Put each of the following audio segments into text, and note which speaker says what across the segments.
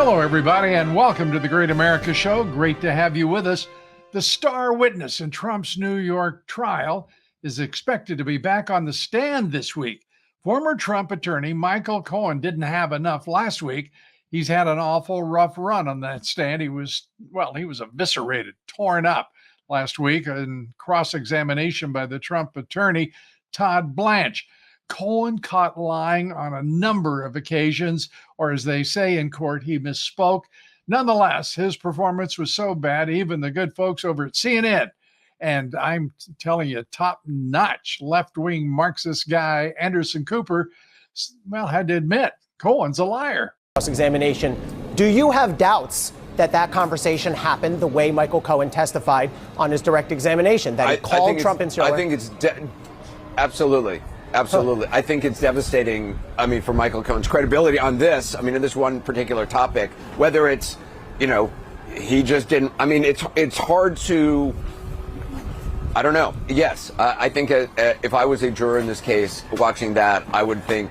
Speaker 1: Hello, everybody, and welcome to the Great America Show. Great to have you with us. The star witness in Trump's New York trial is expected to be back on the stand this week. Former Trump attorney Michael Cohen didn't have enough last week. He's had an awful rough run on that stand. He was eviscerated, torn up last week in cross-examination by the Trump attorney, Todd Blanche. Cohen caught lying on a number of occasions, or as they say in court, he misspoke. Nonetheless, his performance was so bad, even the good folks over at CNN, and I'm telling you, top-notch left-wing Marxist guy Anderson Cooper, had to admit, Cohen's a liar.
Speaker 2: Cross-examination. Do you have doubts that that conversation happened the way Michael Cohen testified on his direct examination, that he called Trump insular?
Speaker 3: I think it's absolutely. I think it's devastating, for Michael Cohen's credibility on this, in this one particular topic, whether it's, he just didn't, it's hard to, I don't know. Yes, I think if I was a juror in this case watching that, I would think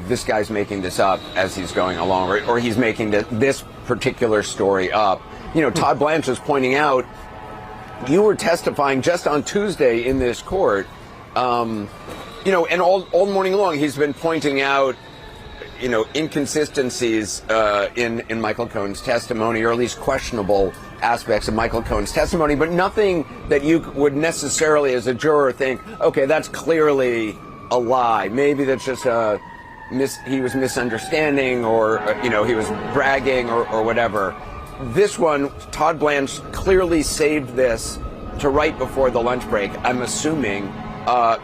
Speaker 3: this guy's making this up as he's going along, or he's making this particular story up. Todd Blanche is pointing out, you were testifying just on Tuesday in this court, and all morning long, he's been pointing out, inconsistencies in Michael Cohen's testimony, or at least questionable aspects of Michael Cohen's testimony, but nothing that you would necessarily, as a juror, think, okay, that's clearly a lie. Maybe that's just he was misunderstanding, or he was bragging, or whatever. This one, Todd Blanche clearly saved this to right before the lunch break, I'm assuming,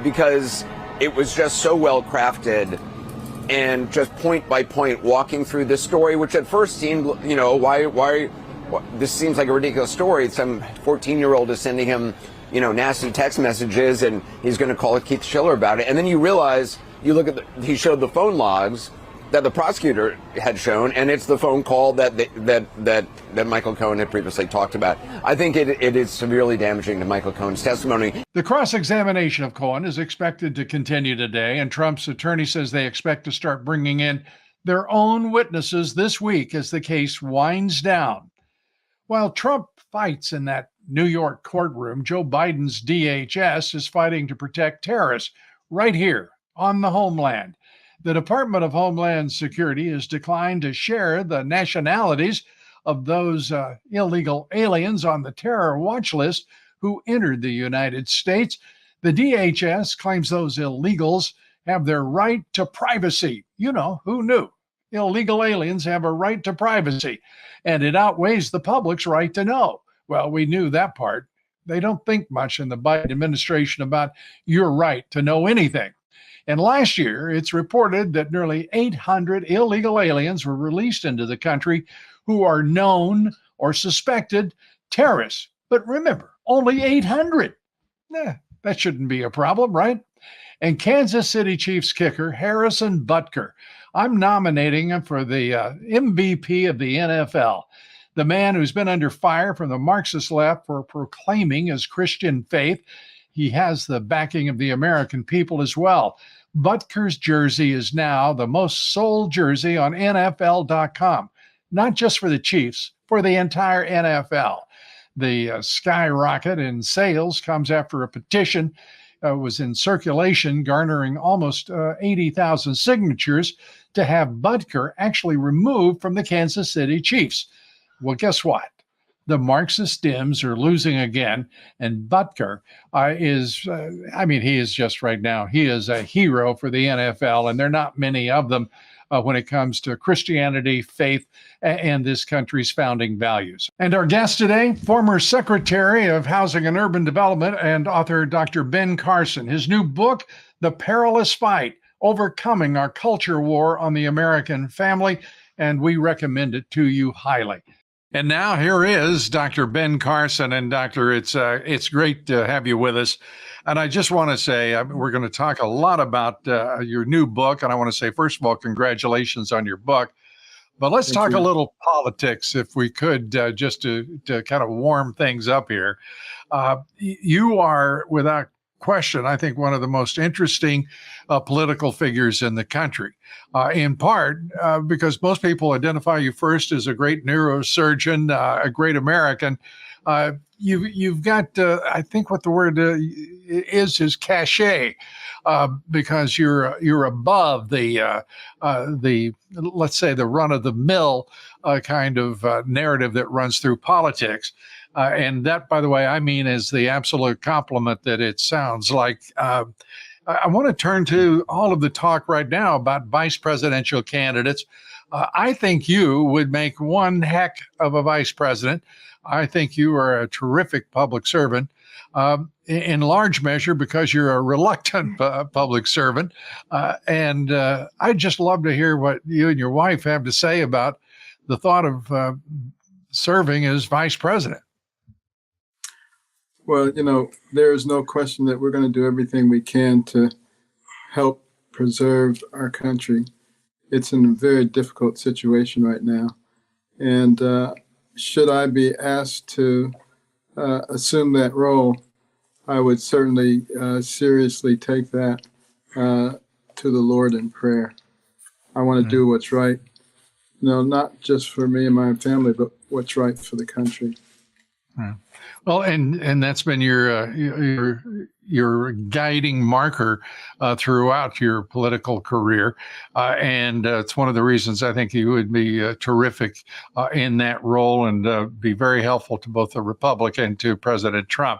Speaker 3: because it was just so well crafted, and just point by point walking through this story, which at first seemed, why this seems like a ridiculous story. Some 14-year-old is sending him, nasty text messages, and he's going to call Keith Schiller about it. And then you realize, you look at he showed the phone logs that the prosecutor had shown, and it's the phone call that Michael Cohen had previously talked about. I think it is severely damaging to Michael Cohen's testimony.
Speaker 1: The cross-examination of Cohen is expected to continue today, and Trump's attorney says they expect to start bringing in their own witnesses this week as the case winds down. While Trump fights in that New York courtroom, Joe Biden's DHS is fighting to protect terrorists right here on the homeland. The Department of Homeland Security has declined to share the nationalities of those illegal aliens on the terror watch list who entered the United States. The DHS claims those illegals have their right to privacy. Who knew? Illegal aliens have a right to privacy, and it outweighs the public's right to know. Well, we knew that part. They don't think much in the Biden administration about your right to know anything. And last year, it's reported that nearly 800 illegal aliens were released into the country who are known or suspected terrorists. But remember, only 800. That shouldn't be a problem, right? And Kansas City Chiefs kicker Harrison Butker, I'm nominating him for the MVP of the NFL. The man who's been under fire from the Marxist left for proclaiming his Christian faith. He has the backing of the American people as well. Butker's jersey is now the most sold jersey on NFL.com, not just for the Chiefs, for the entire NFL. The skyrocket in sales comes after a petition was in circulation, garnering almost 80,000 signatures to have Butker actually removed from the Kansas City Chiefs. Well, guess what? The Marxist Dems are losing again, and Butker he is just right now, he is a hero for the NFL, and there are not many of them when it comes to Christianity, faith, and this country's founding values. And our guest today, former Secretary of Housing and Urban Development and author Dr. Ben Carson. His new book, The Perilous Fight, Overcoming Our Culture War on the American Family, and we recommend it to you highly. And now here is Dr. Ben Carson. And Doctor, it's great to have you with us. And I just want to say, we're going to talk a lot about your new book. And I want to say, first of all, congratulations on your book. But let's talk a little politics, if we could, just to kind of warm things up here. You are, without question, I think one of the most interesting political figures in the country, in part because most people identify you first as a great neurosurgeon, a great American. You've got, I think what the word is cachet, because you're above the let's say the run of the mill kind of narrative that runs through politics. And that, by the way, I mean is the absolute compliment that it sounds like. I want to turn to all of the talk right now about vice presidential candidates. I think you would make one heck of a vice president. I think you are a terrific public servant, in large measure because you're a reluctant public servant. And I'd just love to hear what you and your wife have to say about the thought of serving as vice president.
Speaker 4: Well, there is no question that we're going to do everything we can to help preserve our country. It's in a very difficult situation right now. And should I be asked to assume that role, I would certainly seriously take that to the Lord in prayer. I want to do what's right, not just for me and my family, but what's right for the country.
Speaker 1: Well, and that's been your guiding marker throughout your political career, and it's one of the reasons I think you would be terrific in that role and be very helpful to both the Republican and to President Trump.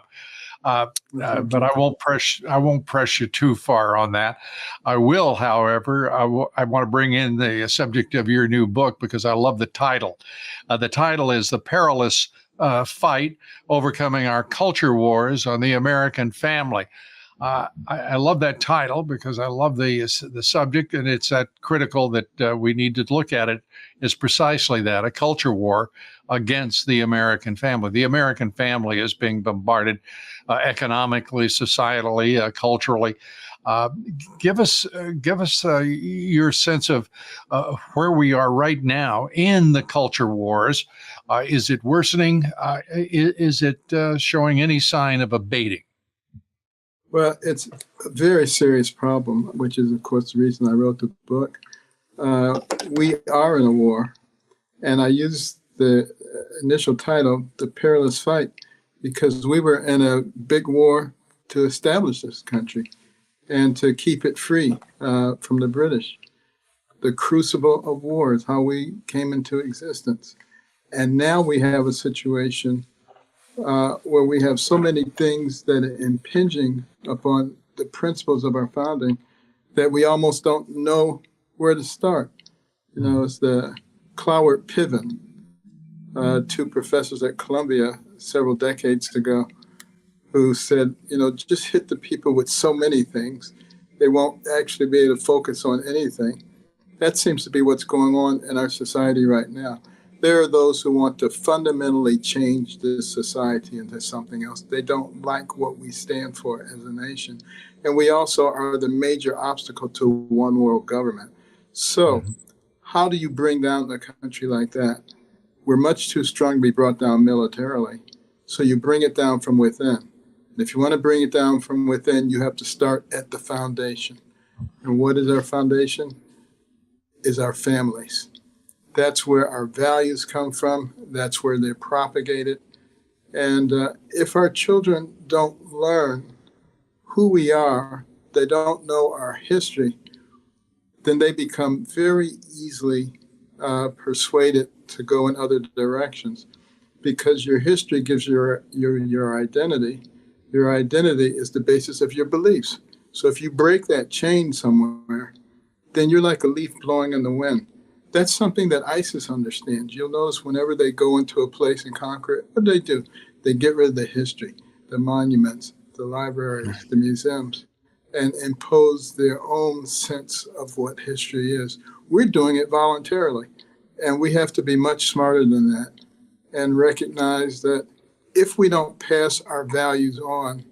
Speaker 1: But I won't press you too far on that. I will, however, I want to bring in the subject of your new book because I love the title. The title is The Perilous Fight, Overcoming Our Culture Wars on the American Family. I love that title because I love the subject, and it's that critical that we need to look at it as precisely that, a culture war against the American family. The American family is being bombarded economically, societally, culturally. Give us your sense of where we are right now in the culture wars. Is it worsening? Is it showing any sign of abating?
Speaker 4: Well, it's a very serious problem, which is, of course, the reason I wrote the book. We are in a war, and I used the initial title, The Perilous Fight, because we were in a big war to establish this country and to keep it free from the British. The crucible of war is how we came into existence. And now we have a situation where we have so many things that are impinging upon the principles of our founding that we almost don't know where to start. It's the Cloward Piven, two professors at Columbia several decades ago, who said, just hit the people with so many things, they won't actually be able to focus on anything. That seems to be what's going on in our society right now. There are those who want to fundamentally change this society into something else. They don't like what we stand for as a nation. And we also are the major obstacle to one world government. So how do you bring down a country like that? We're much too strong to be brought down militarily. So you bring it down from within. And if you want to bring it down from within, you have to start at the foundation. And what is our foundation? Is our families. That's where our values come from. That's where they're propagated. And if our children don't learn who we are, they don't know our history, then they become very easily persuaded to go in other directions. Because your history gives your identity. Your identity is the basis of your beliefs. So if you break that chain somewhere, then you're like a leaf blowing in the wind. That's something that ISIS understands. You'll notice whenever they go into a place and conquer it, what do? They get rid of the history, the monuments, the libraries, the museums, and impose their own sense of what history is. We're doing it voluntarily, and we have to be much smarter than that and recognize that if we don't pass our values on,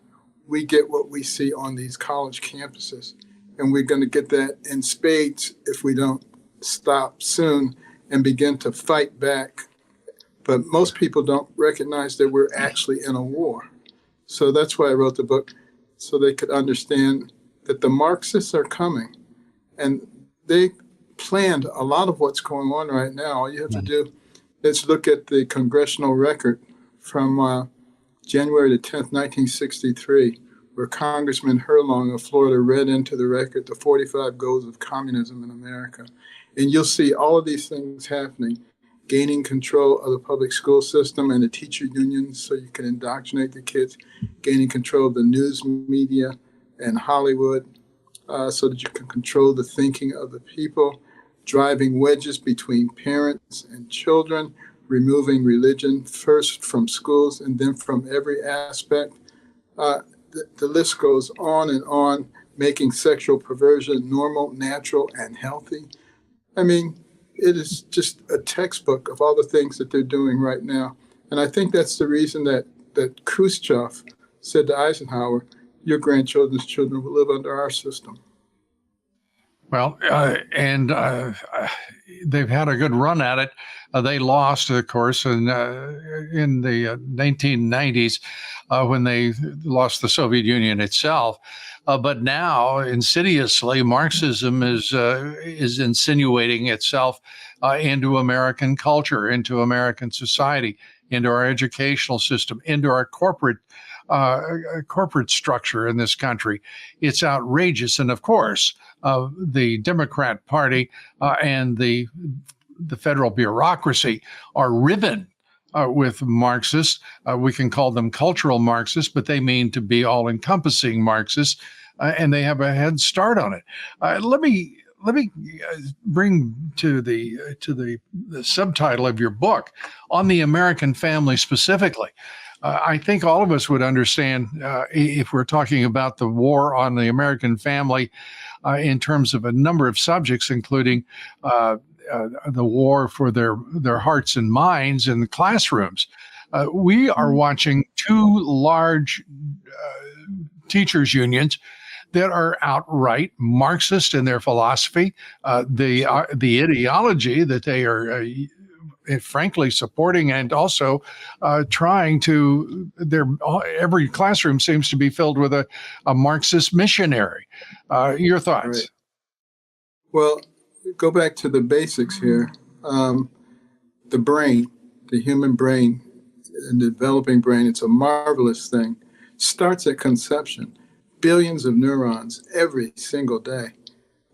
Speaker 4: we get what we see on these college campuses. And we're going to get that in spades if we don't stop soon and begin to fight back. But most people don't recognize that we're actually in a war. So that's why I wrote the book. so they could understand that the Marxists are coming. And they planned a lot of what's going on right now. All you have to do is look at the Congressional Record from January the 10th, 1963, where Congressman Herlong of Florida read into the record the 45 goals of communism in America. And you'll see all of these things happening, gaining control of the public school system and the teacher unions so you can indoctrinate the kids, gaining control of the news media and Hollywood so that you can control the thinking of the people, driving wedges between parents and children, removing religion first from schools and then from every aspect. The list goes on, making sexual perversion normal, natural, and healthy. I mean, it is just a textbook of all the things that they're doing right now. And I think that's the reason that Khrushchev said to Eisenhower, your grandchildren's children will live under our system.
Speaker 1: Well, they've had a good run at it. They lost, of course, in the 1990s when they lost the Soviet Union itself. But now, insidiously, Marxism is insinuating itself into American culture, into American society, into our educational system, into our corporate structure in this country. It's outrageous. And of course, the Democrat Party and the federal bureaucracy are riven with Marxists. We can call them cultural Marxists, but they mean to be all-encompassing Marxists, and they have a head start on it. Let me bring to the subtitle of your book on the American family specifically. I think all of us would understand if we're talking about the war on the American family in terms of a number of subjects, including the war for their hearts and minds in the classrooms. We are watching two large teachers' unions that are outright Marxist in their philosophy, the ideology that they are frankly supporting, and also trying to. Every classroom seems to be filled with a Marxist missionary. Your thoughts?
Speaker 4: Right. Well, go back to the basics here. The brain, the human brain, and the developing brain, it's a marvelous thing. Starts at conception. Billions of neurons every single day.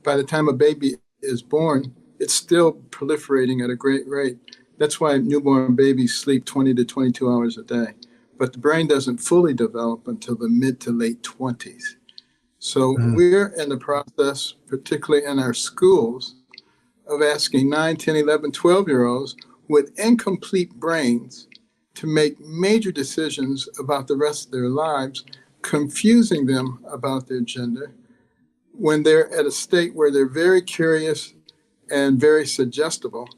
Speaker 4: By the time a baby is born, it's still proliferating at a great rate. That's why newborn babies sleep 20 to 22 hours a day. But the brain doesn't fully develop until the mid to late 20s. So we're in the process, particularly in our schools, of asking 9, 10, 11, 12-year-olds with incomplete brains to make major decisions about the rest of their lives, confusing them about their gender when they're at a state where they're very curious and very suggestible.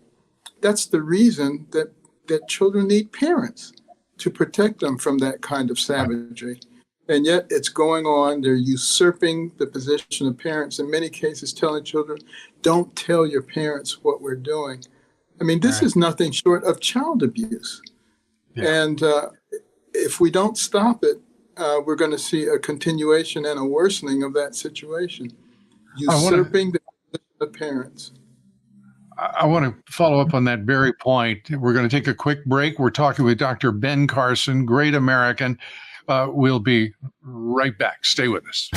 Speaker 4: That's the reason that children need parents to protect them from that kind of savagery. And yet it's going on. They're usurping the position of parents, in many cases telling children, don't tell your parents what we're doing. I mean, this is nothing short of child abuse. Yeah. And if we don't stop it, we're going to see a continuation and a worsening of that situation, usurping the position of parents.
Speaker 1: I want to follow up on that very point. We're going to take a quick break. We're talking with Dr. Ben Carson, great American. We'll be right back. Stay with us.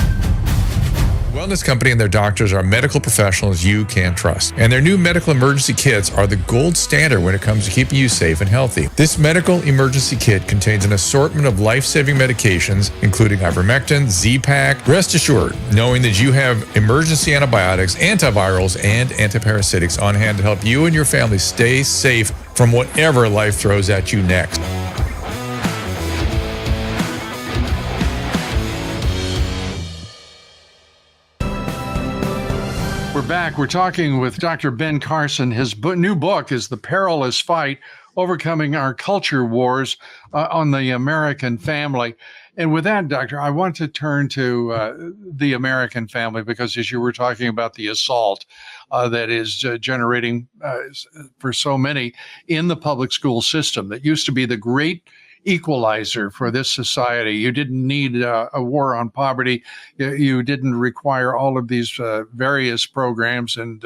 Speaker 5: Wellness Company and their doctors are medical professionals you can trust. And their new medical emergency kits are the gold standard when it comes to keeping you safe and healthy. This medical emergency kit contains an assortment of life-saving medications, including ivermectin, Z-Pak. Rest assured, knowing that you have emergency antibiotics, antivirals, and antiparasitics on hand to help you and your family stay safe from whatever life throws at you next.
Speaker 1: We're back. We're talking with Dr. Ben Carson. His new book is The Perilous Fight, Overcoming Our Culture Wars on the American Family. And with that, Doctor, I want to turn to the American family, because as you were talking about the assault that is generating for so many in the public school system, that used to be the great equalizer for this society. You didn't need a war on poverty. You didn't require all of these various programs and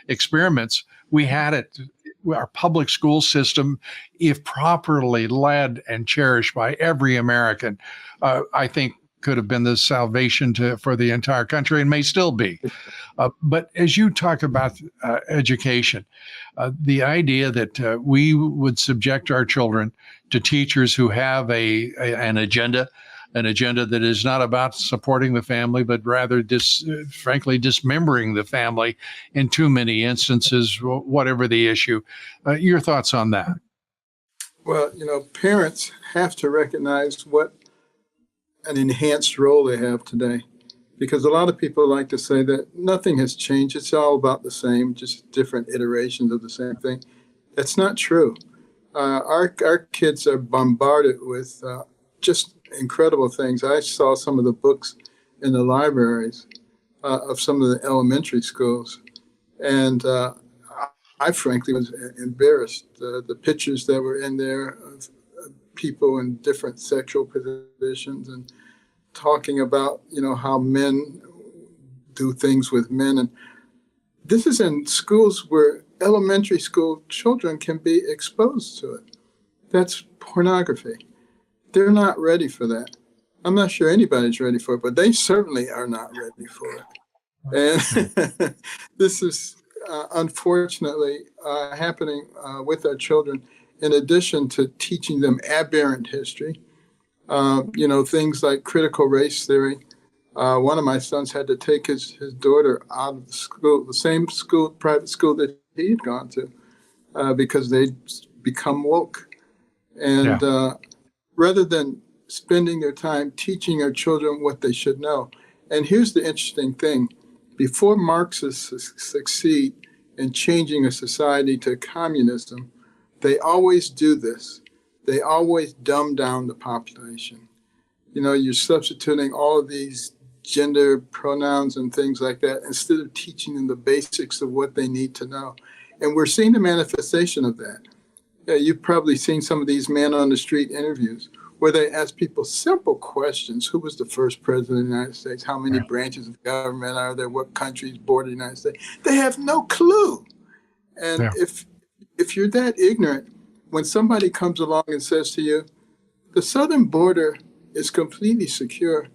Speaker 1: experiments. We had it. Our public school system, if properly led and cherished by every American, I think could have been the salvation for the entire country, and may still be. But as you talk about education, the idea that we would subject our children to teachers who have an agenda that is not about supporting the family, but rather frankly dismembering the family in too many instances, whatever the issue. Your thoughts on that?
Speaker 4: Well, parents have to recognize what an enhanced role they have today, because a lot of people like to say that nothing has changed. It's all about the same, just different iterations of the same thing. That's not true. Our kids are bombarded with just incredible things. I saw some of the books in the libraries of some of the elementary schools, and I frankly was embarrassed. The pictures that were in there of people in different sexual positions and talking about, how men do things with men. And this is in schools where elementary school children can be exposed to it. That's pornography. They're not ready for that. I'm not sure anybody's ready for it, but they certainly are not ready for it. And this is unfortunately happening with our children, in addition to teaching them aberrant history, things like critical race theory. One of my sons had to take his daughter out of the school, the same school, private school that he had gone to, because they'd become woke. And rather than spending their time teaching our children what they should know. And here's the interesting thing. Before Marxists succeed in changing a society to communism, they always do this. They always dumb down the population. You're substituting all of these gender pronouns and things like that instead of teaching them the basics of what they need to know. And we're seeing the manifestation of that. You've probably seen some of these man on the street interviews where they ask people simple questions. Who was the first president of the United States? How many branches of government are there? What countries border the United States? They have no clue. And if you're that ignorant, when somebody comes along and says to you, the southern border is completely secure,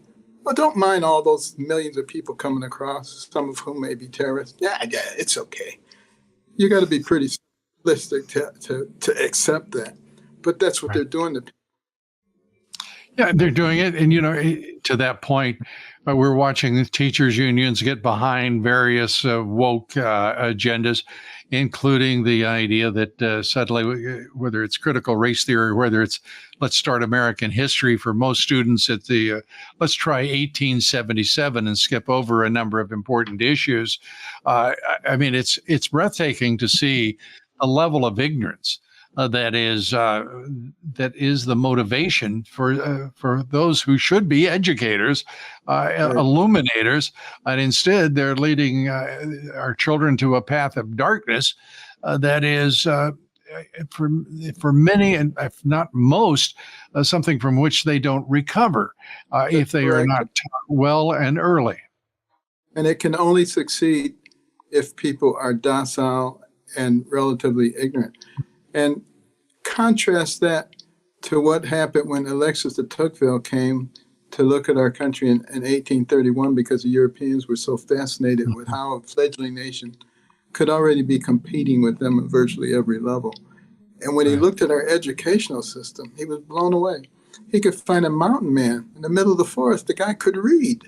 Speaker 4: well, don't mind all those millions of people coming across, some of whom may be terrorists. Yeah, it's okay. You got to be pretty realistic to accept that. But that's what they're doing to people.
Speaker 1: Yeah, they're doing it. And, to that point, we're watching the teachers' unions get behind various woke agendas, including the idea that suddenly, whether it's critical race theory, or whether it's let's start American history for most students at let's try 1877 and skip over a number of important issues. I mean, it's breathtaking to see a level of ignorance that is the motivation for those who should be educators, illuminators, and instead they're leading our children to a path of darkness that is for many, and if not most, something from which they don't recover if they are not taught well and early.
Speaker 4: And it can only succeed if people are docile and relatively ignorant. And contrast that to what happened when Alexis de Tocqueville came to look at our country in 1831, because the Europeans were so fascinated with how a fledgling nation could already be competing with them at virtually every level. And when he looked at our educational system, he was blown away. He could find a mountain man in the middle of the forest. The guy could read.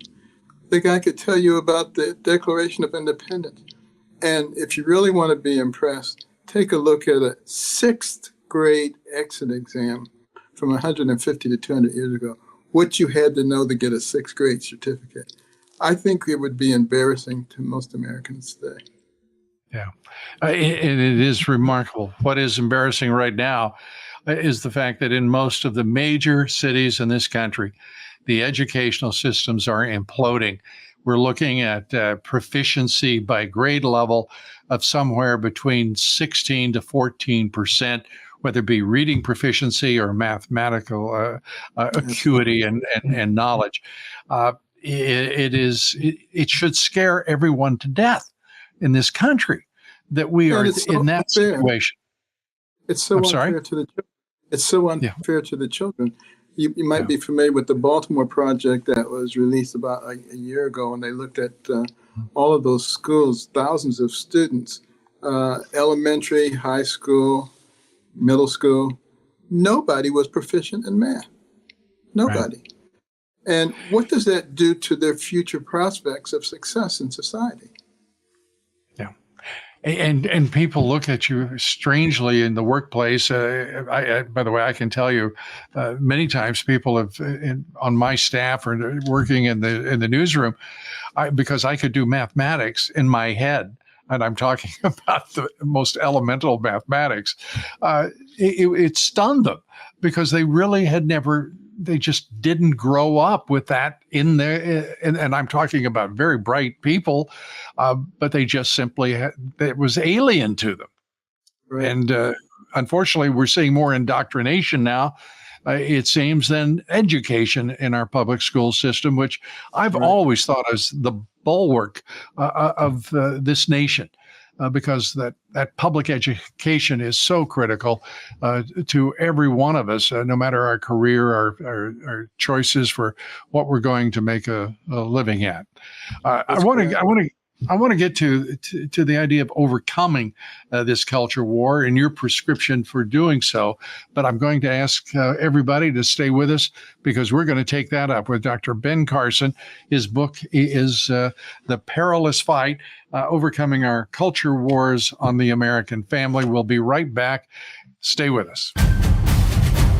Speaker 4: The guy could tell you about the Declaration of Independence. And if you really want to be impressed, take a look at a 6th grade exit exam from 150 to 200 years ago. What you had to know to get a 6th grade certificate. I think it would be embarrassing to most Americans today.
Speaker 1: Yeah, and it is remarkable. What is embarrassing right now is the fact that in most of the major cities in this country, the educational systems are imploding. We're looking at proficiency by grade level of somewhere between 16 to 14%. whether it be reading proficiency or mathematical acuity and knowledge. It should scare everyone to death in this country that we are in that situation.
Speaker 4: It's so unfair to the children. It's so unfair to the children. You might be familiar with the Baltimore project that was released about a year ago, and they looked at all of those schools, thousands of students, elementary, high school, middle school. Nobody was proficient in math. Nobody. Right. And what does that do to their future prospects of success in society?
Speaker 1: And people look at you strangely in the workplace. By the way, I can tell you, many times people have on my staff or working in the newsroom, because I could do mathematics in my head, and I'm talking about the most elemental mathematics. It stunned them because they really had never. They just didn't grow up with that in there. And I'm talking about very bright people, but they just simply it was alien to them. Right. And unfortunately, we're seeing more indoctrination now, it seems, than education in our public school system, which I've always thought is the bulwark of this nation. Because that public education is so critical to every one of us, no matter our career, our choices for what we're going to make a living at. I want to get to the idea of overcoming this culture war and your prescription for doing so. But I'm going to ask everybody to stay with us because we're going to take that up with Dr. Ben Carson. His book is The Perilous Fight, Overcoming Our Culture Wars on the American Family. We'll be right back. Stay with us.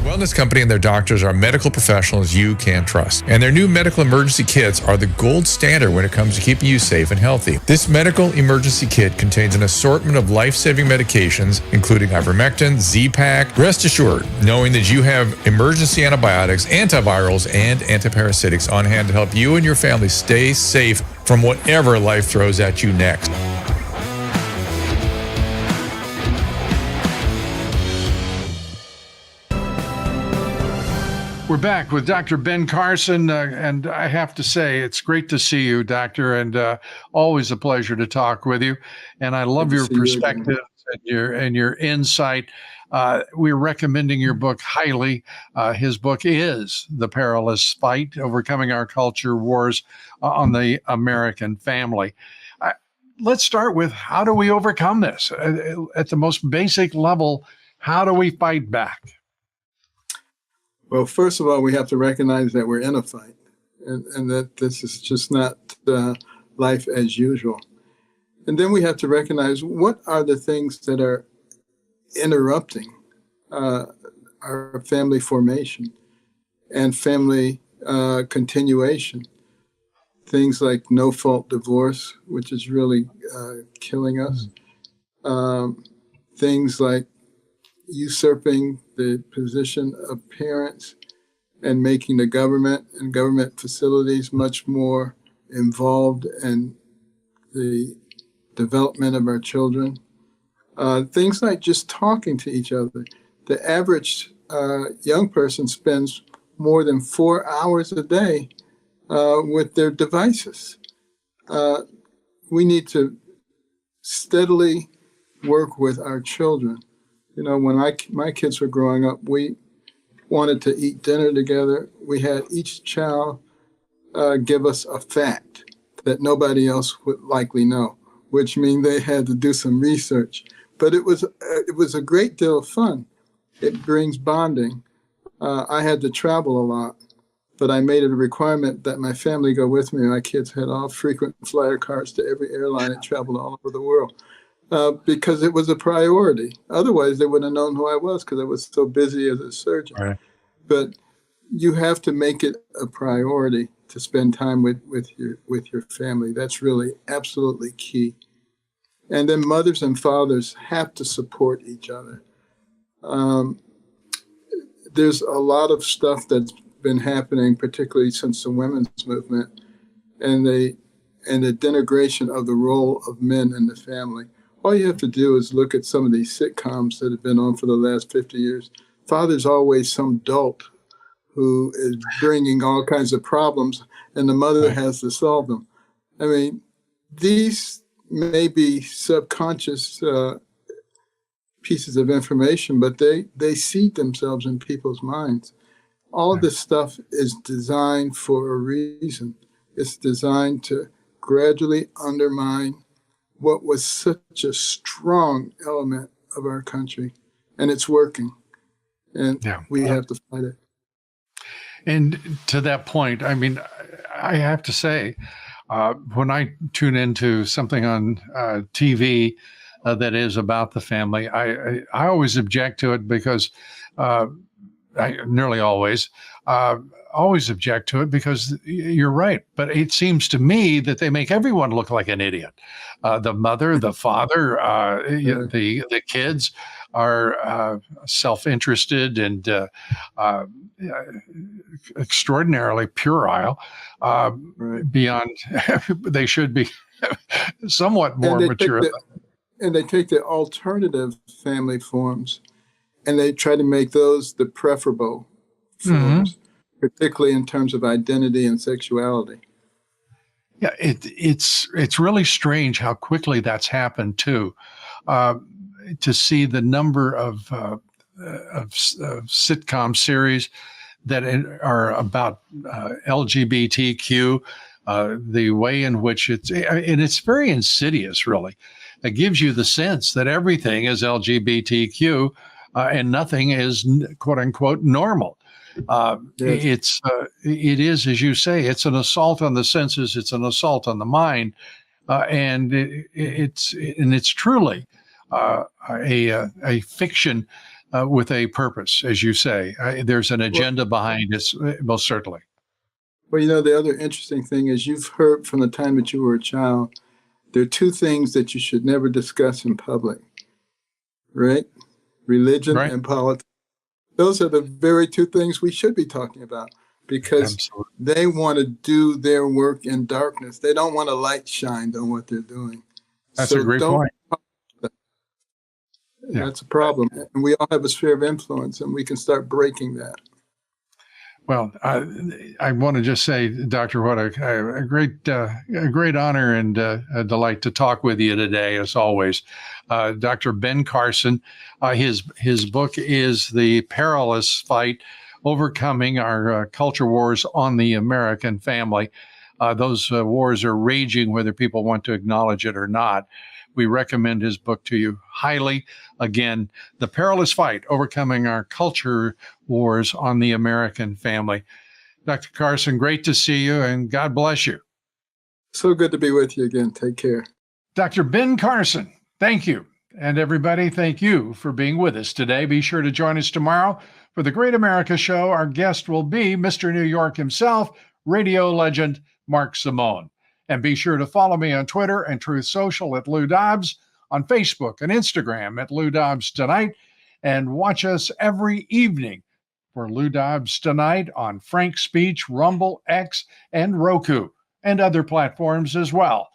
Speaker 5: Wellness Company and their doctors are medical professionals you can trust. And their new medical emergency kits are the gold standard when it comes to keeping you safe and healthy. This medical emergency kit contains an assortment of life-saving medications, including ivermectin, Z-Pak. Rest assured, knowing that you have emergency antibiotics, antivirals, and antiparasitics on hand to help you and your family stay safe from whatever life throws at you next.
Speaker 1: We're back with Dr. Ben Carson, and I have to say, it's great to see you, Doctor, and always a pleasure to talk with you. And I love your perspectives and your insight. We're recommending your book highly. His book is The Perilous Fight, Overcoming Our Culture Wars on the American Family. Let's start with, how do we overcome this? At the most basic level, how do we fight back?
Speaker 4: Well, first of all, we have to recognize that we're in a fight and that this is just not life as usual. And then we have to recognize what are the things that are interrupting our family formation and family continuation. Things like no-fault divorce, which is really killing us. Things like usurping the position of parents and making the government and government facilities much more involved in the development of our children. Things like just talking to each other. The average young person spends more than 4 hours a day with their devices. We need to steadily work with our children. You know, when my kids were growing up, we wanted to eat dinner together. We had each child give us a fact that nobody else would likely know, which means they had to do some research. But it was a great deal of fun. It brings bonding. I had to travel a lot, but I made it a requirement that my family go with me. My kids had all frequent flyer cards to every airline and traveled all over the world. Because it was a priority. Otherwise, they wouldn't have known who I was because I was so busy as a surgeon. Right. But you have to make it a priority to spend time with your family. That's really absolutely key. And then mothers and fathers have to support each other. There's a lot of stuff that's been happening, particularly since the women's movement and the denigration of the role of men in the family. All you have to do is look at some of these sitcoms that have been on for the last 50 years. Father's always some dolt who is bringing all kinds of problems, and the mother has to solve them. I mean, these may be subconscious pieces of information, but they seed themselves in people's minds. All this stuff is designed for a reason. It's designed to gradually undermine what was such a strong element of our country, and it's working. And we have to fight it.
Speaker 1: And to that point, I mean, I have to say, when I tune into something on TV that is about the family, I always object to it because I nearly always object to it because you're right. But it seems to me that they make everyone look like an idiot. The mother, the father, the kids are self-interested and extraordinarily puerile beyond. They should be somewhat more mature.
Speaker 4: And they take the alternative family forms and they try to make those the preferable forms, particularly in terms of identity and sexuality.
Speaker 1: Yeah, it's really strange how quickly that's happened too. To see the number of sitcom series that are about LGBTQ, the way in which it's very insidious, really. It gives you the sense that everything is LGBTQ and nothing is quote unquote normal. Yes. It is, as you say, it's an assault on the senses. It's an assault on the mind, and it's truly a fiction with a purpose, as you say. There's an agenda behind it, most certainly.
Speaker 4: Well, the other interesting thing is you've heard from the time that you were a child, there are two things that you should never discuss in public, right? Religion and politics. Those are the very two things we should be talking about because they want to do their work in darkness. They don't want a light shined on what they're doing.
Speaker 1: That's a great point.
Speaker 4: That's a problem. And we all have a sphere of influence, and we can start breaking that.
Speaker 1: Well, I want to just say, Doctor, what a great honor and a delight to talk with you today, as always. Dr. Ben Carson, his book is The Perilous Fight, Overcoming Our Culture Wars on the American Family. Those wars are raging whether people want to acknowledge it or not. We recommend his book to you highly. Again, The Perilous Fight, Overcoming Our Culture Wars on the American Family. Dr. Carson, great to see you, and God bless you.
Speaker 4: So good to be with you again. Take care.
Speaker 1: Dr. Ben Carson, thank you. And everybody, thank you for being with us today. Be sure to join us tomorrow for the Great America Show. Our guest will be Mr. New York himself, radio legend Mark Simone. And be sure to follow me on Twitter and Truth Social at Lou Dobbs, on Facebook and Instagram at Lou Dobbs Tonight, and watch us every evening for Lou Dobbs Tonight on Frank Speech, Rumble, X, and Roku, and other platforms as well.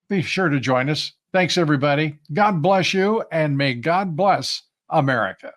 Speaker 1: Be sure to join us. Thanks, everybody. God bless you, and may God bless America.